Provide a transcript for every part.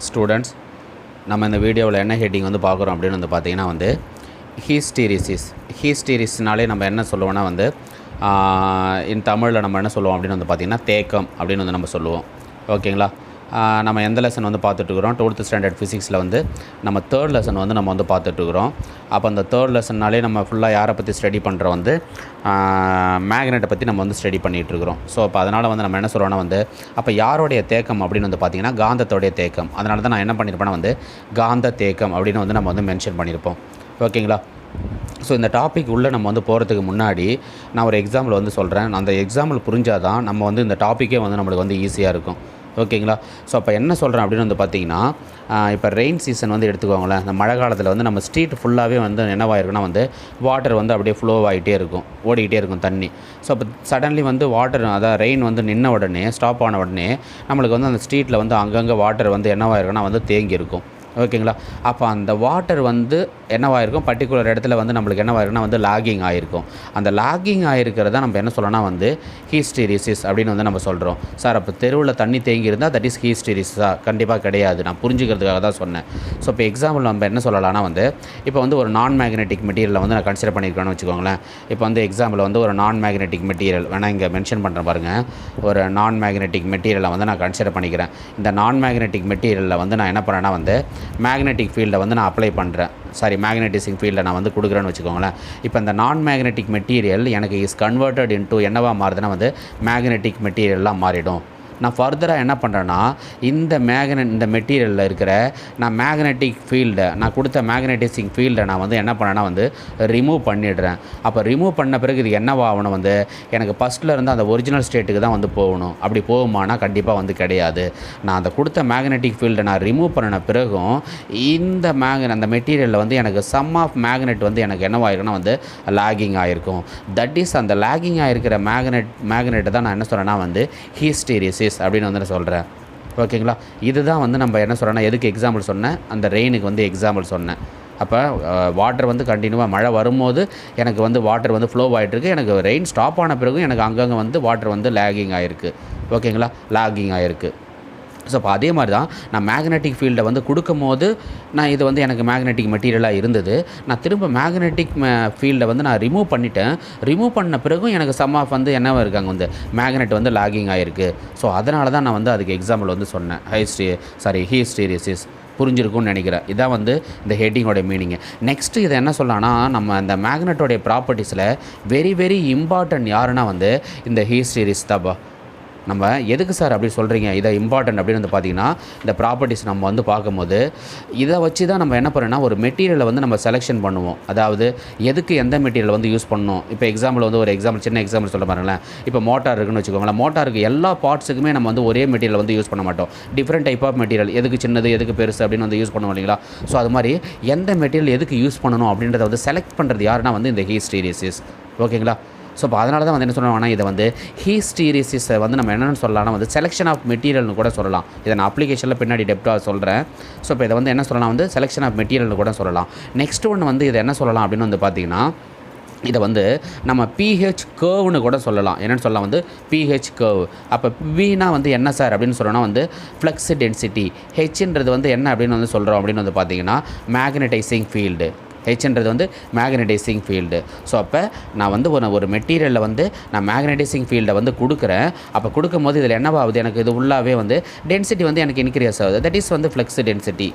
Students, நம்ம இந்த வீடியோவில் என்ன ஹெட்டிங் வந்து பார்க்குறோம் அப்படின்னு வந்து பார்த்திங்கன்னா வந்து ஹீஸ்டீரிஸ்னாலே நம்ம என்ன சொல்லுவோம்னா வந்து இன் தமிழில் நம்ம என்ன சொல்லுவோம் அப்படின்னு வந்து பார்த்திங்கன்னா தேக்கம் அப்படின்னு வந்து நம்ம சொல்லுவோம். ஓகேங்களா? நம்ம எந்த லெசன் வந்து பார்த்துட்ருக்குறோம், 12th ஸ்டாண்டர்ட் ஃபிசிக்ஸில் வந்து நம்ம தேர்ட் லெசன் வந்து நம்ம வந்து பார்த்துட்ருக்குறோம். அப்போ அந்த தேர்ட் லெசன்னாலே நம்ம ஃபுல்லாக யாரை பற்றி ஸ்டடி பண்ணுறோம் வந்து மேக்னெட்டை பற்றி நம்ம வந்து ஸ்டடி பண்ணிகிட்ருக்குறோம். ஸோ அப்போ அதனால் வந்து நம்ம என்ன சொல்கிறோன்னா வந்து அப்போ யாருடைய தேக்கம் அப்படின்னு வந்து பார்த்திங்கன்னா காந்தத்தோடைய தேக்கம். அதனால தான் நான் என்ன பண்ணியிருப்பேன்னா வந்து காந்த தேக்கம் அப்படின்னு வந்து நம்ம வந்து மென்ஷன் பண்ணியிருப்போம். ஓகேங்களா? ஸோ இந்த டாபிக் உள்ளே நம்ம வந்து போகிறதுக்கு முன்னாடி நான் ஒரு எக்ஸாம்பிள் வந்து சொல்கிறேன். அந்த எக்ஸாம்பிள் புரிஞ்சால் தான் நம்ம வந்து இந்த டாப்பிக்கே வந்து நம்மளுக்கு வந்து ஈஸியாக இருக்கும். ஓகேங்களா? ஸோ அப்போ என்ன சொல்கிறேன் அப்படின்னு வந்து பார்த்திங்கன்னா இப்போ ரெயின் சீசன் வந்து எடுத்துக்கோங்களேன். இந்த மழை காலத்தில் வந்து நம்ம ஸ்ட்ரீட் ஃபுல்லாகவே வந்து என்னவாயிருக்குன்னா வந்து வாட்டர் வந்து அப்படியே ஃப்ளோ ஆகிட்டே இருக்கும், ஓடிக்கிட்டே இருக்கும் தண்ணி. ஸோ அப்போ சடன்லி வந்து வாட்டர் அதாவது ரெயின் வந்து நின்ன உடனே ஸ்டாப் ஆன உடனே நம்மளுக்கு வந்து அந்த ஸ்ட்ரீட்டில் வந்து அங்கங்கே வாட்டர் வந்து என்னவாயிருக்குன்னா வந்து தேங்கி இருக்கும். ஓகேங்களா? அப்போ அந்த வாட்டர் வந்து என்னவாயிருக்கும், பர்டிகுலர் இடத்துல வந்து நம்மளுக்கு என்னவாயிருக்குன்னா வந்து லாகிங் ஆகிருக்கும். அந்த லாகிங் ஆகிருக்கிறத நம்ம என்ன சொல்லணும்னா வந்து ஹீஸ்டீரிசிஸ் அப்படின்னு வந்து நம்ம சொல்கிறோம். சார் அப்போ தெருவில் தண்ணி தேங்கி இருந்தால் தட் இஸ் ஹீஸ்டீரிஸா? கண்டிப்பாக கிடையாது. நான் புரிஞ்சுக்கிறதுக்காக தான் சொன்னேன். ஸோ இப்போ எக்ஸாம்பிள் நம்ம என்ன சொல்லலாம்னா வந்து இப்போ வந்து ஒரு நான் மேக்னெட்டிக் மெட்டீரியலை வந்து நான் கன்சிடர் பண்ணியிருக்கேன்னு வச்சுக்கோங்களேன். இப்போ வந்து எக்ஸாம்பிள் வந்து ஒரு நான் மேக்னெட்டிக் மெட்டீரியல் வேணால் இங்கே மென்ஷன் பண்ணுறேன் பாருங்கள். ஒரு நான் மேக்னெட்டிக் மெட்டீரியலை வந்து நான் கன்சிடர் பண்ணிக்கிறேன். இந்த நான் மேக்னெட்டிக் மெட்டீரியலில் வந்து நான் என்ன பண்ணேன்னா வந்து மேக்னெட்டிக் ஃபீல்டை வந்து நான் அப்ளை பண்ணுறேன். மேக்னெட்டிசிங் ஃபீல்டை நான் வந்து கொடுக்குறேன்னு வச்சுக்கோங்களேன். இப்போ இந்த நான் மேக்னெட்டிக் மெட்டீரியல் எனக்கு இஸ் கன்வெர்ட்டட் இன்டூ என்னவா மாறுதுன்னா வந்து மேக்னெட்டிக் மெட்டீரியல்லாம் மாறிடும். நான் ஃபர்தராக என்ன பண்ணுறேன்னா இந்த மெட்டீரியலில் இருக்கிற நான் மேக்னெட்டிக் ஃபீல்டை நான் கொடுத்த மேக்னெட்டிசிங் ஃபீல்டை நான் வந்து என்ன பண்ணேன்னா வந்து ரிமூவ் பண்ணிடுறேன். அப்போ ரிமூவ் பண்ண பிறகு இது என்னவாகணும் வந்து எனக்கு ஃபஸ்ட்டில் இருந்து அந்த ஒரிஜினல் ஸ்டேட்டுக்கு தான் வந்து போகணும். அப்படி போகுமானா கண்டிப்பாக வந்து கிடையாது. நான் அந்த கொடுத்த மேக்னெட்டிக் ஃபீல்டை நான் ரிமூவ் பண்ணின பிறகும் அந்த மெட்டீரியலில் வந்து எனக்கு சம் ஆஃப் மேக்னெட் வந்து எனக்கு என்னவாயிருக்குன்னா வந்து லாகிங் ஆகிருக்கும். தட் இஸ் அந்த லாகிங் ஆகிருக்கிற மேக்னெட்டை தான் நான் என்ன சொல்கிறேன்னா வந்து ஹீஸ்டீரிசிஸ் அப்படின்னு வந்து நான் சொல்கிறேன். ஓகேங்களா? இதுதான் வந்து நம்ம என்ன சொல்கிறேன்னா எதுக்கு எக்ஸாம்பிள் சொன்னேன், அந்த ரெயினுக்கு வந்து எக்ஸாம்பிள் சொன்னேன். அப்போ வாட்டர் வந்து கண்டினியூவாக மழை வரும்போது எனக்கு வந்து வாட்டர் வந்து ஃப்ளோ ஆகிட்டுருக்கு. எனக்கு ரெயின் ஸ்டாப் ஆன பிறகும் எனக்கு அங்கங்கே வந்து வாட்டர் வந்து லாகிங் ஆகிருக்கு. ஓகேங்களா? லாகிங் ஆகிருக்கு. ஸோ அப்போ அதே மாதிரி தான் நான் மேக்னெட்டிக் ஃபீல்டை வந்து கொடுக்கும் போது நான் இது வந்து எனக்கு மேக்னெட்டிக் மெட்டீரியலாக இருந்தது. நான் திரும்ப மேக்னெட்டிக் ஃபீல்டை வந்து நான் ரிமூவ் பண்ணிட்டேன். ரிமூவ் பண்ண பிறகும் எனக்கு சம் ஆஃப் வந்து என்னவா இருக்காங்க வந்து மேக்னெட் வந்து லாகிங் ஆகிருக்கு. ஸோ அதனால தான் நான் வந்து அதுக்கு எக்ஸாம்பிள் வந்து சொன்னேன். ஹீஸ்டீரிசிஸ். புரிஞ்சிருக்கும்னு நினைக்கிறேன். இதான் வந்து இந்த ஹெட்டிங்கோட மீனிங்கு. நெக்ஸ்ட்டு இதை என்ன சொல்லலாம்னா நம்ம அந்த மேக்னெட்டோடைய ப்ராப்பர்ட்டிஸில் வெரி வெரி இம்பார்ட்டன்ட் யாருன்னா வந்து இந்த ஹீஸ்டீரிஸ் தாப்பா. நம்ம எதுக்கு சார் அப்படி சொல்கிறீங்க, இதை இம்பார்ட்டன்ட் அப்படின்னு வந்து பார்த்திங்கன்னா இந்த ப்ராப்பர்ட்டிஸ் நம்ம வந்து பார்க்கும்போது இதை வச்சு தான் நம்ம என்ன பண்ணுறோன்னா ஒரு மெட்டீரியலை வந்து நம்ம செலெக்ஷன் பண்ணுவோம். அதாவது எதுக்கு எந்த மெட்டீரியல் வந்து யூஸ் பண்ணணும். இப்போ எக்ஸாம்பிள் வந்து ஒரு சின்ன எக்ஸாம்பிள் சொல்ல பாருங்களேன். இப்போ மோட்டார் இருக்குன்னு வச்சுக்கோங்களேன். மோட்டாருக்கு எல்லா பார்ட்ஸுக்குமே நம்ம வந்து ஒரே மெட்டீரியல் வந்து யூஸ் பண்ண மாட்டோம். டிஃப்ரெண்ட் டைப் ஆஃப் மெட்டீரியல், எதுக்கு சின்னது எதுக்கு பெருசு அப்படின்னு வந்து யூஸ் பண்ணுவோம் இல்லைங்களா? ஸோ அது மாதிரி எந்த மெட்டீரியல் எதுக்கு யூஸ் பண்ணணும் அப்படின்றத வந்து செலக்ட் பண்ணுறது யாருன்னா வந்து இந்த ஹீஸ்டீரிசிஸ். ஓகேங்களா? ஸோ இப்போ அதனால தான் வந்து என்ன சொல்லுவாங்கன்னா இதை வந்து ஹீஸ்டீரிசிஸை வந்து நம்ம என்னென்னு சொல்லலாம்னா வந்து செலெக்ஷன் ஆஃப் மெட்டீரியல்னு கூட சொல்லலாம். இதை நான் அப்ளிகேஷனில் பின்னாடி டெப்த்தாக சொல்கிறேன். ஸோ இப்போ இதை வந்து என்ன சொல்லலாம் வந்து செலெக்ஷன் ஆஃப் மெட்டீரியல்னு கூட சொல்லலாம். நெக்ஸ்ட் ஒன்று வந்து இதை என்ன சொல்லலாம் அப்படின்னு வந்து பார்த்திங்கன்னா இதை வந்து நம்ம பிஹெச் கர்வ்னு கூட சொல்லலாம். என்னென்னு சொல்லலாம் வந்து பிஹெச் கர்வ். அப்போ பினா வந்து என்ன சார் அப்படின்னு சொல்லணும்னா வந்து ஃப்ளக்ஸ் டென்சிட்டி. ஹெச்ன்றது வந்து என்ன அப்படின்னு வந்து சொல்கிறோம் அப்படின்னு வந்து பார்த்திங்கன்னா மேக்னடைசிங் ஃபீல்டு. ஹெச்ன்றது வந்து மேக்னடைசிங் ஃபீல்டு. ஸோ அப்போ நான் வந்து ஒரு மெட்டீரியலில் வந்து நான் மேக்னடைசிங் ஃபீல்டை வந்து கொடுக்குறேன். அப்போ கொடுக்கும் போது இதில் என்னவாகுது, எனக்கு இது உள்ளாகவே வந்து டென்சிட்டி வந்து எனக்கு இன்க்ரீஸ் ஆகுது. தட் இஸ் வந்து ஃப்ளக்ஸ் டென்சிட்டி.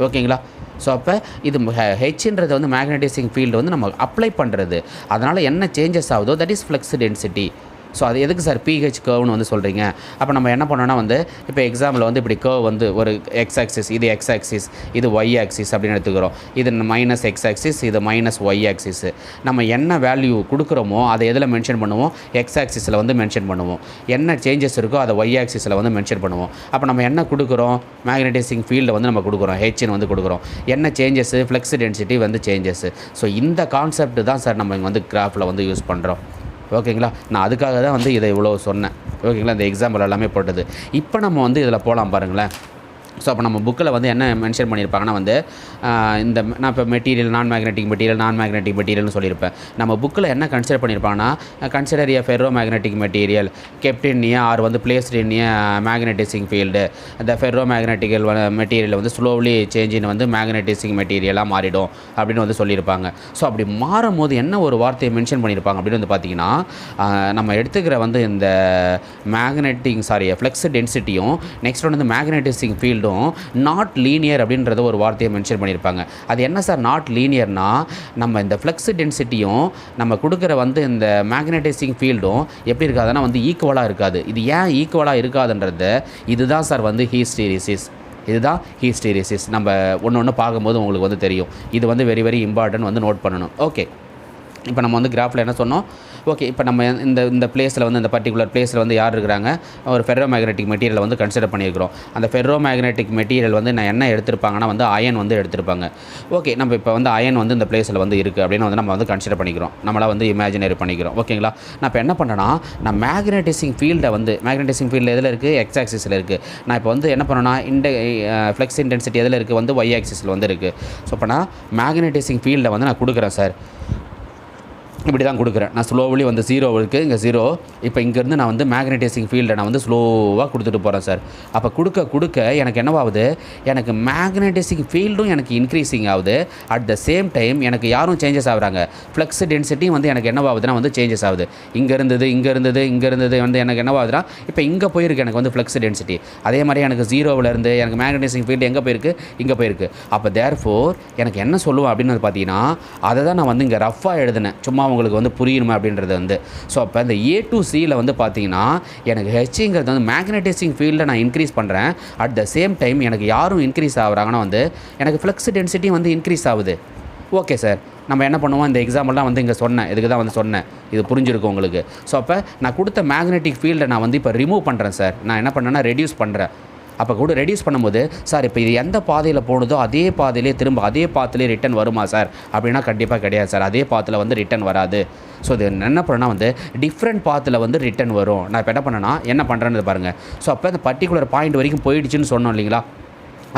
ஓகேங்களா? ஸோ அப்போ இது ஹெச்ன்றது வந்து மேக்னடைசிங் ஃபீல்டு வந்து நம்ம அப்ளை பண்ணுறது. அதனால் என்ன சேஞ்சஸ் ஆகுதோ that is flux density. So அது எதுக்கு சார் பிஹெச் கர்வ்னு வந்து சொல்கிறீங்க? அப்போ நம்ம என்ன பண்ணோன்னா வந்து இப்போ எக்ஸாம்பிள் வந்து இப்படி கர்வ் வந்து ஒரு எக்ஸ் ஆக்சிஸ், இது எக்ஸ் ஆக்சிஸ், இது ஒய் ஆக்சிஸ் அப்படின்னு எடுத்துக்கிறோம். இது மைனஸ் எக்ஸ் ஆக்சிஸ், இது மைனஸ் ஒய் ஆக்சிஸ். நம்ம என்ன வேல்யூ கொடுக்குறோமோ அதை எதில் மென்ஷன் பண்ணுவோம், எக்ஸ் ஆக்சிஸில் வந்து மென்ஷன் பண்ணுவோம். என்ன சேஞ்சஸ் இருக்கோ அதை ஒய் ஆக்சிஸில் வந்து மென்ஷன் பண்ணுவோம். அப்போ நம்ம என்ன கொடுக்குறோம், மேக்னடைசிங் ஃபீல்டை வந்து நம்ம கொடுக்குறோம், ஹெச்னு வந்து கொடுக்குறோம். என்ன சேஞ்சஸ், ஃப்ளக்ஸ் டென்சிட்டி வந்து சேஞ்சஸ். ஸோ இந்த கான்செப்ட் தான் சார் நம்ம இங்கே வந்து கிராஃபில் வந்து யூஸ் பண்ணுறோம். ஓகேங்களா? நான் அதுக்காக தான் வந்து இதை இவ்வளோ சொன்னேன். ஓகேங்களா? இந்த எக்ஸாம்பிள் எல்லாமே போட்டது. இப்போ நம்ம வந்து இதில் போகலாம் பாருங்களேன். ஸோ அப்போ நம்ம புக்கில் வந்து என்ன மென்ஷன் பண்ணியிருப்பாங்கன்னா வந்து இந்த நான் இப்போ மெட்டீரியல் நான் மேக்னெட்டிக் மெட்டீரியல்னு சொல்லியிருப்பேன். நம்ம புக்கில் என்ன கன்சிடர் பண்ணியிருப்பாங்கன்னா consider a ferro magnetic material kept in a or வந்து placed in a magnetising field. இந்த ஃபெர்ரோ மேக்னெட்டிக்கல் மெட்டீரியல் வந்து ஸ்லோவ்லி சேஞ்சின் வந்து மேக்னெட்டிசிங் மெட்டீரியலாக மாறிடும் அப்படின்னு வந்து சொல்லியிருப்பாங்க. ஸோ அப்படி மாறும் போது என்ன ஒரு வார்த்தையை மென்ஷன் பண்ணியிருப்பாங்க அப்படின்னு வந்து பார்த்திங்கன்னா நம்ம எடுத்துக்கிற வந்து இந்த ஃப்ளெக்ஸ் டென்சிட்டியும் நெக்ஸ்ட் வந்து மேக்னெட்டிசிங் ஃபீல்டும் நாட் லீனியர் அப்படின்றத ஒரு வார்த்தையை மென்ஷன் பண்ணியிருப்பாங்க. அது என்ன சார் நாட் லீனியர்னா நம்ம இந்த ஃப்ளெக்ஸ் டென்சிட்டியும் நம்ம கொடுக்குற வந்து இந்த மேக்னெட்டிசிங் ஃபீல்டும் எப்படி இருக்காதுன்னா வந்து ஈக்குவலாக இருக்காது. இது ஏன் ஈக்குவலாக இருக்காதுன்றது இதுதான் சார் வந்து ஹிஸ்டீரிசிஸ். இதுதான் ஹிஸ்டீரிசிஸ். நம்ம ஒன்று பார்க்கும்போது உங்களுக்கு வந்து தெரியும். இது வந்து வெரி வெரி இம்பார்ட்டன்ட் வந்து நோட் பண்ணணும். ஓகே, இப்போ நம்ம வந்து கிராஃபில் என்ன சொன்னோம்? ஓகே, இப்போ நம்ம இந்த பிளேஸில் வந்து இந்த பர்டிகுலர் பிளேஸில் வந்து யார் இருக்கிறாங்க? ஒரு ஃபெர்ரோ மேக்னெட்டிக் மெட்டீரியலை வந்து கன்சிடர் பண்ணியிருக்கிறோம். அந்த ஃபெர்ரோ மேக்னெட்டிக் மெட்டீரியல் வந்து நான் என்ன எடுத்திருப்பாங்கன்னா வந்து அயன் வந்து எடுத்திருப்பாங்க. ஓகே, நம்ம இப்போ வந்து அயன் வந்து இந்த பிளேஸில் வந்து இருக்குது அப்படின்னு வந்து நம்ம வந்து கன்சிடர் பண்ணிக்கிறோம். நம்மளால் வந்து இமேஜினரி பண்ணிக்கிறோம். ஓகேங்களா? நான் இப்போ என்ன பண்ணுறேன்னா நான் மேக்னெட்டிசிங் ஃபீல்டு எதில் இருக்குது? எக்ஸ் ஆக்சிஸில் இருக்குது. நான் இப்போ வந்து என்ன பண்ணேன்னா ஃப்ளெக்ஸ் இன்டென்சிட்டி எதில் இருக்குது? வந்து ஒய் ஆக்சிஸில் வந்து இருக்குது. ஸோ இப்போ நான் மேக்னெட்டிசிங் ஃபீல்டை வந்து நான் கொடுக்குறேன் சார். இப்படி தான் கொடுக்குறேன். நான் ஸ்லோவலி வந்து 0 இருக்குது, இங்கே 0. இப்போ இங்கேருந்து நான் வந்து மேக்னெட்டிசிங் ஃபீல்டை நான் வந்து ஸ்லோவாக கொடுத்துட்டு போகிறேன் சார். அப்போ கொடுக்க எனக்கு என்னவாகுது? எனக்கு மேக்னெட்டிசிங் ஃபீல்டும் எனக்கு இன்க்ரீஸிங் ஆகுது. அட் த சேம் டைம் எனக்கு யாரும் சேஞ்சஸ் ஆகுறாங்க? ஃப்ளெக்ஸ் டென்சிட்டியும் வந்து எனக்கு என்னவாகுதுன்னா வந்து சேஞ்சஸ் ஆகுது. இங்கே இருந்தது வந்து எனக்கு என்னவாகுதுன்னா இப்போ இங்கே போயிருக்கு எனக்கு வந்து ஃப்ளெக்ஸ் டென்சிட்டி. அதே மாதிரி எனக்கு 0விலேருந்து எனக்கு மேக்னெட்டிசிங் ஃபீல்டு எங்கே போயிருக்கு? இங்கே போயிருக்கு. அப்போ தேர்ஃபோர் எனக்கு என்ன சொல்லுவேன் அப்படின்னு பார்த்தீங்கன்னா அதை தான் நான் வந்து இங்கே ரஃபாக எழுதினேன், சும்மா உங்களுக்கு வந்து புரியணுமா அப்படின்றது வந்து. ஸோ அப்போ இந்த A to Cயில் வந்து பார்த்தீங்கன்னா எனக்கு ஹெச்ங்கிறது வந்து மேக்னெட்டிசிங் ஃபீல்டை நான் இன்க்ரீஸ் பண்ணுறேன். அட் த சேம் டைம் எனக்கு யாரும் இன்க்ரீஸ் ஆகுறாங்கன்னா வந்து எனக்கு ஃப்ளெக்ஸ் டென்சிட்டி வந்து இன்க்ரீஸ் ஆகுது. ஓகே சார், நம்ம என்ன பண்ணுவோம்? இந்த எக்ஸாம்பிள்லாம் வந்து இங்கே சொன்னேன், இதுக்கு தான் வந்து சொன்னேன், இது புரிஞ்சிருக்கும் உங்களுக்கு. ஸோ அப்போ நான் கொடுத்த மேக்னெட்டிக் ஃபீல்டை நான் வந்து இப்போ ரிமூவ் பண்ணுறேன் சார். நான் என்ன பண்ணேன்னா ரெடியூஸ் பண்ணுறேன். அப்போ கூட ரெடியூஸ் பண்ணும்போது சார் இப்போ இது எந்த பாதையில் போனதோ அதே பாதையிலே திரும்ப அதே பாத்திலே ரிட்டன் வருமா சார் அப்படின்னா கண்டிப்பாக கிடையாது சார். அதே பாத்தில் வந்து ரிட்டன் வராது. ஸோ இது என்ன பண்ணனா வந்து டிஃப்ரெண்ட் பாத்தில் வந்து ரிட்டன் வரும். நான் இப்போ என்ன பண்ணுறேன்னு பாருங்கள். ஸோ அப்போ இந்த பர்டிகுலர் பாயிண்ட் வரைக்கும் போயிடுச்சுன்னு சொன்னோம் இல்லைங்களா?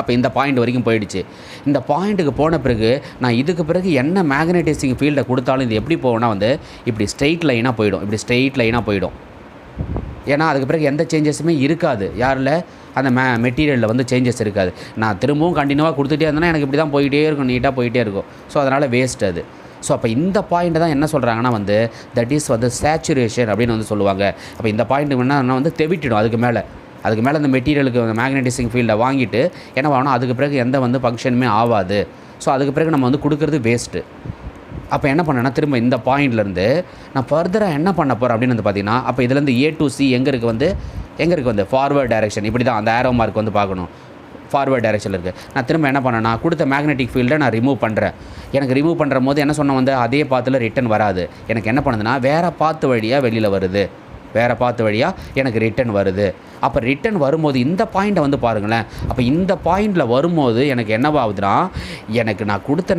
அப்போ இந்த பாயிண்ட் வரைக்கும் போயிடுச்சு. இந்த பாயிண்ட்டுக்கு போன பிறகு நான் இதுக்கு பிறகு என்ன மேக்னெட்டிசிங் ஃபீல்டை கொடுத்தாலும் இது எப்படி போகும்னா வந்து இப்படி ஸ்ட்ரெயிட் லைனாக போயிடும். ஏன்னா அதுக்கு பிறகு எந்த சேஞ்சஸுமே இருக்காது. யாரில்? அந்த மெட்டீரியலில் வந்து சேஞ்சஸ் இருக்காது. நான் திரும்பவும் கண்டினியூவாக கொடுத்துட்டே இருந்தேன்னா எனக்கு இப்படி தான் போயிட்டே இருக்கும், நீட்டாக போயிட்டே இருக்கும். ஸோ அதனால் வேஸ்ட் அது. ஸோ அப்போ இந்த பாயிண்ட்டை தான் என்ன சொல்கிறாங்கன்னா வந்து தட் இஸ் வந்து சேச்சுரேஷன் அப்படின்னு வந்து சொல்லுவாங்க. அப்போ இந்த பாயிண்ட் என்ன வந்து தெவிட்டிடும். அதுக்கு மேலே அந்த மெட்டீரியலுக்கு அந்த மேக்னெட்டிசிங் ஃபீல்டை வாங்கிட்டு என்ன ஆகணும்? அதுக்கு பிறகு எந்த வந்து ஃபங்க்ஷனுமே ஆகாது. ஸோ அதுக்கு பிறகு நம்ம வந்து கொடுக்குறது வேஸ்ட்டு. அப்போ என்ன பண்ணேன்னா திரும்ப இந்த பாயிண்ட்லேருந்து நான் ஃபர்தராக என்ன பண்ண போகிறேன் அப்படின்னு வந்து பார்த்தீங்கன்னா அப்போ இதுலேருந்து A to C எங்கே இருக்குது வந்து ஃபார்வர்ட் டைரெக்ஷன். இப்படி தான் அந்த ஆரோ மார்க் வந்து பார்க்கணும். ஃபார்வர்ட் டைரெக்ஷனில் இருக்குது. நான் திரும்ப என்ன பண்ணேன்னா கொடுத்த மேக்னெட்டிக் ஃபீல்டை நான் ரிமூவ் பண்ணுறேன். எனக்கு ரிமூவ் பண்ணுற போது என்ன சொன்ன வந்து அதே பாத்தில் ரிட்டன் வராது. எனக்கு என்ன பண்ணுதுன்னா வேறு பாத்து வழியாக வெளியில் வருது. எனக்கு ரிட்டன் வருது. அப்போ ரிட்டன் வரும்போது இந்த பாயிண்ட்டை வந்து பாருங்களேன். அப்போ இந்த பாயிண்டில் வரும்போது எனக்கு என்னவாகுதுன்னா எனக்கு நான் கொடுத்த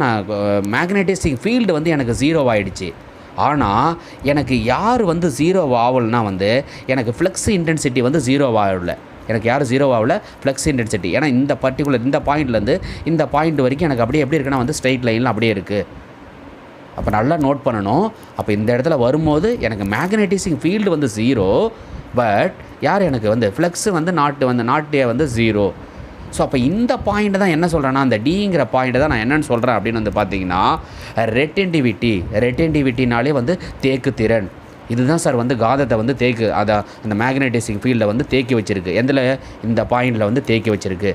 மேக்னெட்டிசிங் ஃபீல்டு வந்து எனக்கு 0 ஆகிடுச்சு. ஆனால் எனக்கு யார் வந்து 0 ஆகலைன்னா வந்து எனக்கு ஃப்ளெக்ஸ் இன்டென்சிட்டி வந்து 0 ஆகலை. எனக்கு யார் 0 ஆகலை? Flex intensity. ஏன்னா இந்த பர்டிகுலர் இந்த பாயிண்ட்லேருந்து இந்த பாயிண்ட் வரைக்கும் எனக்கு அப்படியே எப்படி இருக்குன்னா வந்து ஸ்ட்ரெயிட் லைனில் அப்படியே இருக்குது. அப்போ நல்லா நோட் பண்ணணும். அப்போ இந்த இடத்துல வரும்போது எனக்கு மேக்னெட்டிசிங் ஃபீல்டு வந்து 0, பட் யார் எனக்கு வந்து ஃப்ளெக்ஸ் வந்து நாட்டே வந்து 0. ஸோ அப்போ இந்த பாயிண்ட்டை தான் என்ன சொல்கிறேன்னா அந்த டிங்கிற பாயிண்ட்டை தான் நான் என்னென்னு சொல்கிறேன் அப்படின்னு வந்து பார்த்தீங்கன்னா ரெட்டென்டிவிட்டினாலே வந்து தேக்கு திறன். இதுதான் சார் வந்து காந்தத்தை வந்து அந்த மேக்னெட்டிசிங் ஃபீல்டை வந்து தேக்கி வச்சுருக்கு. இந்த பாயிண்டில் வந்து தேக்கி வச்சுருக்கு.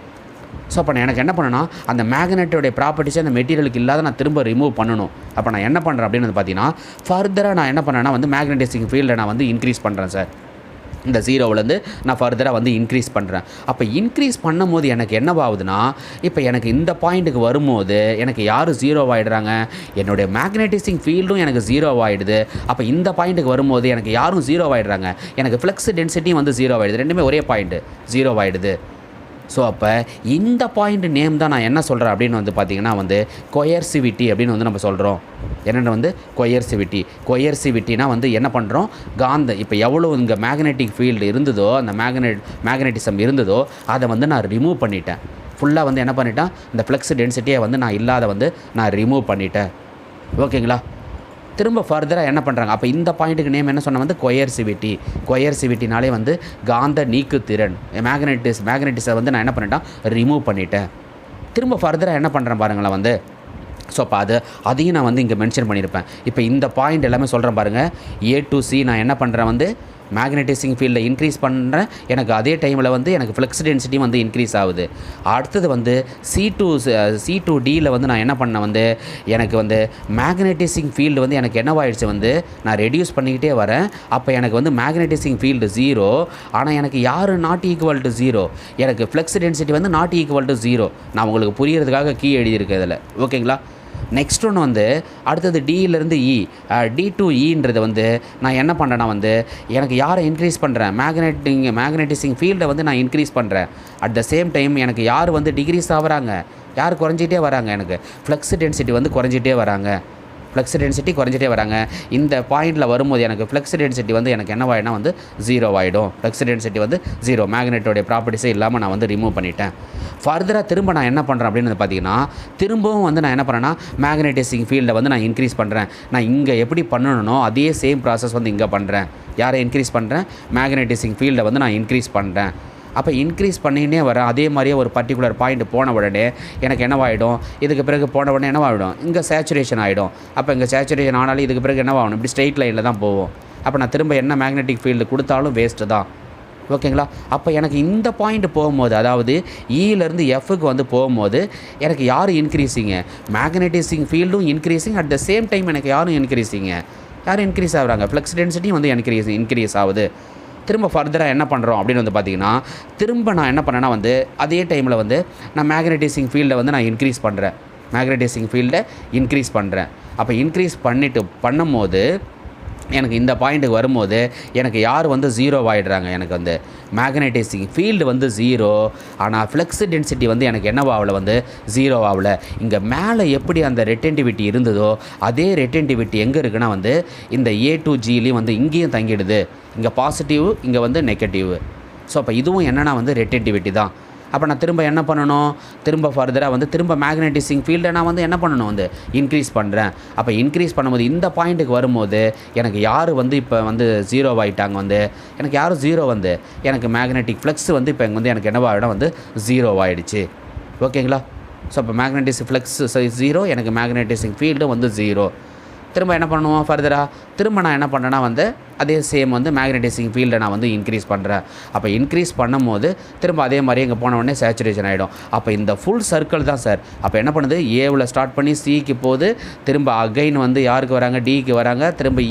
ஸோ அப்போ நான் எனக்கு என்ன பண்ணேன்னா அந்த மேக்னெட்டோடைய ப்ராப்பர்ட்டிஸை அந்த மெட்டீரியலுக்கு இல்லாத நான் திரும்ப ரிமூவ் பண்ணணும். அப்போ நான் என்ன பண்ணுறேன் அப்படின்னு வந்து பார்த்தீங்கன்னா ஃபர்தராக நான் என்ன பண்ணேன்னா வந்து மேக்னெட்டிசிங் ஃபீல்டை நான் வந்து இன்க்ரீஸ் பண்ணுறேன் சார். இந்த 0விலேருந்து நான் ஃபர்தராக வந்து இன்க்ரீஸ் பண்ணுறேன். அப்போ இன்க்ரீஸ் பண்ணும் போது எனக்கு என்னவாகுதுன்னா இப்போ எனக்கு இந்த பாயிண்ட்டுக்கு வரும்போது எனக்கு யார் 0 ஆகிடுறாங்க? என்னுடைய மேக்னெட்டிசிங் ஃபீல்டும் எனக்கு 0 ஆகிடுது. அப்போ இந்த பாயிண்ட்டுக்கு வரும்போது எனக்கு யாரும் 0 ஆகிடுறாங்க? எனக்கு ஃப்ளெக்ஸ் டென்சிட்டியும் வந்து 0 ஆகிடுது. ரெண்டுமே ஒரே பாயிண்ட்டு 0 ஆகிடுது. ஸோ அப்போ இந்த பாயிண்ட் நேம் தான் நான் என்ன சொல்கிறேன் அப்படின்னு வந்து பார்த்திங்கன்னா வந்து கொயர்சிவிட்டி அப்படின்னு வந்து நம்ம சொல்கிறோம். என்னென்ன வந்து கொயர்சிவிட்டினா வந்து என்ன பண்ணுறோம், இப்போ எவ்வளோ இங்கே மேக்னெட்டிக் ஃபீல்டு இருந்ததோ, அந்த மேக்னெட்டிசம் இருந்ததோ அதை வந்து நான் ரிமூவ் பண்ணிட்டேன். ஃபுல்லாக வந்து என்ன பண்ணிட்டேன், இந்த ஃப்ளக்ஸ் டென்சிட்டியை வந்து நான் இல்லாத வந்து நான் ரிமூவ் பண்ணிட்டேன். ஓகேங்களா? திரும்ப ஃபர்தராக என்ன பண்ணுறாங்க, அப்போ இந்த பாயிண்ட்டுக்கு நேம் என்ன சொன்னால் வந்து கொயர்சிவிட்டினாலே வந்து காந்த நீக்குத்திறன், மேக்னெட்டிஸை வந்து நான் என்ன பண்ணிட்டேன், ரிமூவ் பண்ணிட்டேன். திரும்ப ஃபர்தராக என்ன பண்ணுறேன் பாருங்களேன் வந்து. ஸோ அப்போ அதையும் நான் வந்து இங்கே மென்ஷன் பண்ணியிருப்பேன். இப்போ இந்த பாயிண்ட் எல்லாமே சொல்கிறேன் பாருங்கள். A to C நான் என்ன பண்ணுறேன் வந்து மேக்னெட்டிசிங் ஃபீல்டை இன்க்ரீஸ் பண்ணுறேன். எனக்கு அதே டைமில் வந்து எனக்கு ஃப்ளக்ஸ் டென்சிட்டியும் வந்து இன்க்ரீஸ் ஆகுது. அடுத்தது வந்து C to Dயில் வந்து நான் என்ன பண்ணேன் வந்து எனக்கு வந்து மேக்னெட்டிசிங் ஃபீல்டு வந்து எனக்கு என்னவாயிடுச்சு வந்து நான் ரெடியூஸ் பண்ணிக்கிட்டே வரேன். அப்போ எனக்கு வந்து மேக்னெட்டிசிங் ஃபீல்டு 0, ஆனால் எனக்கு யார் நாட் ஈக்குவல் டு 0, எனக்கு ஃப்ளக்ஸ் டென்சிட்டி வந்து நாட் ஈக்குவல் டு 0. நான் உங்களுக்கு புரியறதுக்காக கீ எழுதியிருக்கேன் இதில். ஓகேங்களா? நெக்ஸ்ட் ஒன்று வந்து அடுத்தது டியிலேருந்து D to Eன்றது வந்து நான் என்ன பண்ணுறேன்னா வந்து எனக்கு யாரை இன்க்ரீஸ் பண்ணுறேன், மேக்னெட்டிசிங் ஃபீல்டை வந்து நான் இன்க்ரீஸ் பண்ணுறேன். அட் த சேம் டைம் எனக்கு யார் வந்து டிக்ரீஸ் ஆகுறாங்க, யார் குறைஞ்சிட்டே வராங்க, எனக்கு ஃப்ளக்ஸ் டென்சிட்டி வந்து குறைஞ்சிட்டே வராங்க. இந்த பாயிண்டில் வரும்போது எனக்கு ஃப்ளக்ஸ் டென்சிட்டி வந்து எனக்கு என்னவாயிடும் வந்து 0 ஆகிடும். ஃப்ளக்ஸ் டென்சிட்டி வந்து 0, மேக்னெட்டோடைய ப்ராப்பர்ட்டிஸே இல்லாமல் நான் வந்து ரிமூவ் பண்ணிட்டேன். ஃபர்தராக திரும்ப நான் என்ன பண்ணுறேன் அப்படின்னு வந்து பார்த்தீங்கன்னா, திரும்பவும் வந்து நான் என்ன பண்ணுறேன்னா மேக்னெட்டிசிங் ஃபீல்டை வந்து நான் இன்க்ரீஸ் பண்ணுறேன். நான் இங்கே எப்படி பண்ணணும்னோ அதே சேம் ப்ராசஸ் வந்து இங்கே பண்ணுறேன். யாரை இன்க்ரீஸ் பண்ணுறேன், மேக்னெட்டிசிங் ஃபீல்டை வந்து நான் இன்க்ரீஸ் பண்ணுறேன். அப்போ இன்க்ரீஸ் பண்ணினே வரேன். அதே மாதிரியே ஒரு பர்டிகுலர் பாயிண்ட் போன உடனே எனக்கு என்னவாகிடும், இதுக்கு பிறகு போன உடனே என்னவாகிடும், இங்கே சேச்சுரேஷன் ஆகிடும். அப்போ இங்கே சேச்சுரேஷன் ஆனாலும் இதுக்கு பிறகு என்னவாகணும், இப்படி ஸ்ட்ரெயிட் லைனில் தான் போவோம். அப்போ நான் திரும்ப என்ன மேக்னெட்டிக் ஃபீல்டு கொடுத்தாலும் வேஸ்ட்டு தான். ஓகேங்களா? அப்போ எனக்கு இந்த பாயிண்ட் போகும்போது, அதாவது இலேருந்து எஃப்க்கு வந்து போகும்போது எனக்கு யார் இன்க்ரீஸிங்க, மேக்னெட்டிசிங் ஃபீல்டும் increasing. At the same time எனக்கு யாரும் இன்க்ரீஸ் ஆகுறாங்க, ஃப்ளக்ஸ் டென்சிட்டியும் வந்து இன்க்ரீஸ் ஆகுது. திரும்ப ஃபர்தராக என்ன பண்ணுறோம் அப்படின்னு வந்து பார்த்திங்கன்னா, திரும்ப நான் என்ன பண்ணேன்னா வந்து அதே டைமில் வந்து நான் மேக்னெட்டிசிங் ஃபீல்டை வந்து நான் இன்க்ரீஸ் பண்ணுறேன். அப்போ இன்க்ரீஸ் பண்ணும்போது எனக்கு இந்த பாயிண்ட்டுக்கு வரும்போது எனக்கு யார் வந்து 0 ஆகிடுறாங்க, எனக்கு வந்து மேக்னெட்டிசிங் ஃபீல்டு வந்து 0, ஆனால் ஃப்ளக்ஸ் டென்சிட்டி வந்து எனக்கு என்னவாகல வந்து 0 ஆகலை. இங்கே மேலே எப்படி அந்த ரெட்டென்டிவிட்டி இருந்ததோ அதே ரெட்டென்டிவிட்டி எங்கே இருக்குன்னா வந்து இந்த A to Gலேயும் வந்து இங்கேயும் தங்கிடுது. இங்கே பாசிட்டிவ், இங்கே வந்து நெகட்டிவ். ஸோ அப்போ இதுவும் என்னென்னா வந்து ரெட்டென்டிவிட்டி தான். அப்போ நான் திரும்ப என்ன பண்ணணும், திரும்ப ஃபர்தராக வந்து திரும்ப மேக்னெட்டிசிங் ஃபீல்டை நான் வந்து என்ன பண்ணணும் வந்து இன்க்ரீஸ் பண்ணுறேன். அப்போ இன்க்ரீஸ் பண்ணும்போது இந்த பாயிண்ட்டுக்கு வரும்போது எனக்கு யார் வந்து இப்போ வந்து 0 ஆகிட்டாங்க, வந்து எனக்கு யாரும் 0 வந்து எனக்கு மேக்னெட்டிக் ஃப்ளக்ஸ் வந்து இப்போ இங்கே வந்து எனக்கு என்னவாகிடும் வந்து 0 ஆகிடுச்சு. ஓகேங்களா? ஸோ அப்போ மேக்னெட்டிக் ஃப்ளக்ஸ் 0, எனக்கு மேக்னெட்டிசிங் ஃபீல்டும் வந்து 0. திரும்ப என்ன பண்ணுவோம் ஃபர்தராக, திரும்ப நான் என்ன பண்ணுறேன்னா வந்து அதே சேம் வந்து மேக்னெட்டிசிங் ஃபீல்டை நான் வந்து இன்க்ரீஸ் பண்ணுறேன். அப்போ இன்க்ரீஸ் பண்ணும்போது திரும்ப அதே மாதிரி இங்கே போன உடனே சேச்சுரேஷன் ஆகிடும். அப்போ இந்த ஃபுல் சர்க்கிள் தான் சார். அப்போ என்ன பண்ணுது, ஏவில் ஸ்டார்ட் பண்ணி சிக்கு போகுது, திரும்ப அகைன் வந்து யாருக்கு வராங்க, டிக்கு வராங்க, திரும்ப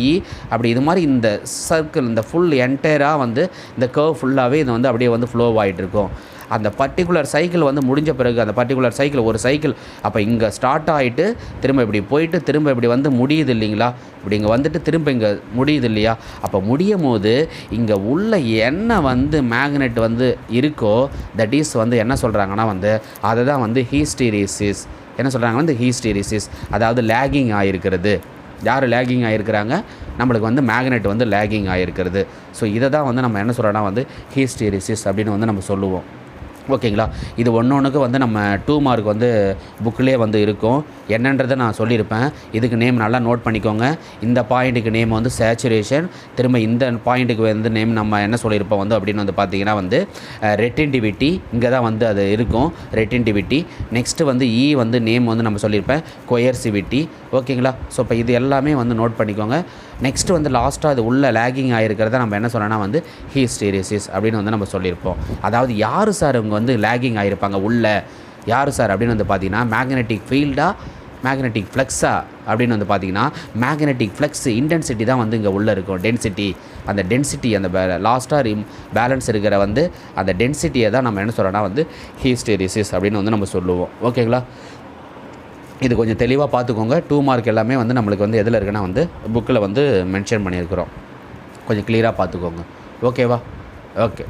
அப்படி இது மாதிரி இந்த சர்க்கிள், இந்த ஃபுல் என்டையராக வந்து இந்த கர்வ் ஃபுல்லாகவே இது வந்து அப்படியே வந்து ஃப்ளோ ஆகிட்டு இருக்கும். அந்த பர்டிகுலர் சைக்கிள் வந்து முடிஞ்ச பிறகு அந்த பர்டிகுலர் சைக்கிள் ஒரு சைக்கிள் அப்போ இங்கே ஸ்டார்ட் ஆகிட்டு திரும்ப இப்படி போயிட்டு திரும்ப இப்படி வந்து முடியுது இல்லைங்களா, இப்படி இங்கே வந்துட்டு திரும்ப இங்கே முடியுது இல்லையா. அப்போ முடியும் போது இங்கே உள்ள என்ன வந்து மேக்னெட் வந்து இருக்கோ தட் இஸ் வந்து என்ன சொல்கிறாங்கன்னா வந்து அதை தான் வந்து ஹீஸ்டீரிசிஸ் என்ன சொல்கிறாங்க வந்து ஹீஸ்டீரிசிஸ், அதாவது லேகிங் ஆகிருக்கிறது. யார் லேகிங் ஆகிருக்கிறாங்க, நம்மளுக்கு வந்து மேக்னெட் வந்து லேகிங் ஆகிருக்கிறது. ஸோ இதை தான் வந்து நம்ம என்ன சொல்கிறோன்னா வந்து ஹீஸ்டீரிசிஸ் அப்படின்னு வந்து நம்ம சொல்லுவோம். ஓகேங்களா? இது ஒன்றுக்கு வந்து நம்ம 2 மார்க் வந்து புக்கிலே வந்து இருக்கும். என்னன்றதை நான் சொல்லியிருப்பேன். இதுக்கு நேம் நல்லா நோட் பண்ணிக்கோங்க. இந்த பாயிண்ட்டுக்கு நேம் வந்து சேச்சுரேஷன். திரும்ப இந்த பாயிண்ட்டுக்கு வந்து நேம் நம்ம என்ன சொல்லியிருப்போம் வந்து அப்படின்னு வந்து பார்த்திங்கன்னா வந்து ரெட்டென்டிவிட்டி. இங்கே தான் வந்து அது இருக்கும், ரெட்டென்டிவிட்டி. நெக்ஸ்ட்டு வந்து வந்து நேம் வந்து நம்ம சொல்லியிருப்பேன் கொயர்சிவிட்டி. ஓகேங்களா? ஸோ இப்போ இது எல்லாமே வந்து நோட் பண்ணிக்கோங்க. நெக்ஸ்ட்டு வந்து லாஸ்ட்டாக அது உள்ள லேகிங் ஆகிருக்கிறத நம்ம என்ன சொல்லணும்னா வந்து ஹீஸ்டீரிசிஸ் அப்படின்னு வந்து நம்ம சொல்லியிருப்போம். அதாவது யார் சார் இவங்க வந்து லேகிங் ஆகிருப்பாங்க உள்ள, யார் சார் அப்படின்னு வந்து பார்த்திங்கன்னா மேக்னெட்டிக் ஃபீல்டா மேக்னெட்டிக் ஃப்ளக்ஸா அப்படின்னு வந்து பார்த்திங்கன்னா மேக்னெட்டிக் ஃப்ளக்ஸ் இன்டென்சிட்டி தான் வந்து இங்கே உள்ளே இருக்கும். டென்சிட்டி, அந்த டென்சிட்டி அந்த லாஸ்ட்டாக பேலன்ஸ் இருக்கிற வந்து அந்த டென்சிட்டியை தான் நம்ம என்ன சொல்கிறோன்னா வந்து ஹீஸ்டீரிசிஸ் அப்படின்னு வந்து நம்ம சொல்லுவோம். ஓகேங்களா? இது கொஞ்சம் தெளிவாக பார்த்துக்கோங்க. 2 மார்க் எல்லாமே வந்து நம்மளுக்கு வந்து எதில் இருக்குன்னா வந்து புக்கில் வந்து மென்ஷன் பண்ணியிருக்கிறோம். கொஞ்சம் கிளியராக பார்த்துக்கோங்க. ஓகேவா? ஓகே.